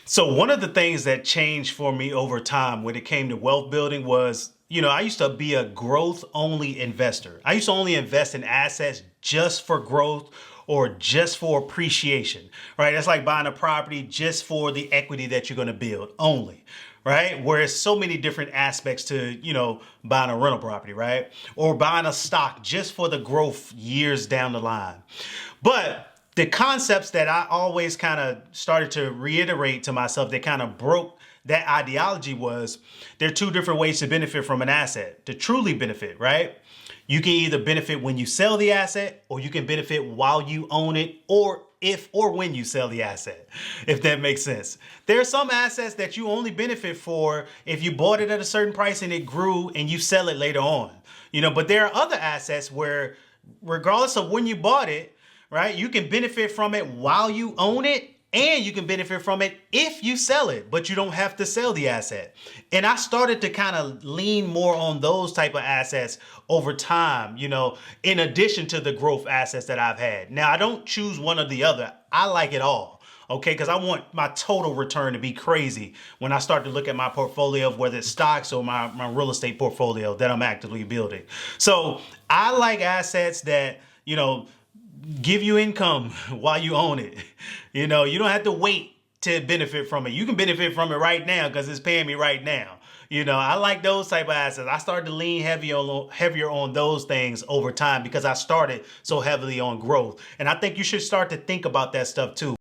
So one of the things that changed for me over time when it came to wealth building was, I used to be a growth only investor. I used to only invest in assets just for growth or just for appreciation, right? That's like buying a property just for the equity that you're going to build only, right? Whereas so many different aspects to, buying a rental property, right? Or buying a stock just for the growth years down the line. But the concepts that I always kind of started to reiterate to myself that kind of broke that ideology was there are two different ways to benefit from an asset. To truly benefit, right? You can either benefit when you sell the asset or you can benefit while you own it or if or when you sell the asset, if that makes sense. There are some assets that you only benefit for if you bought it at a certain price and it grew and you sell it later on. But there are other assets where regardless of when you bought it, right? You can benefit from it while you own it, and you can benefit from it if you sell it, but you don't have to sell the asset. And I started to kind of lean more on those type of assets over time, in addition to the growth assets that I've had. Now, I don't choose one or the other. I like it all. Okay, because I want my total return to be crazy when I start to look at my portfolio of whether it's stocks or my real estate portfolio that I'm actively building. So I like assets that, give you income while you own it. You don't have to wait to benefit from it. You can benefit from it right now because it's paying me right now. I like those type of assets. I started to lean heavier on those things over time because I started so heavily on growth. And I think you should start to think about that stuff too.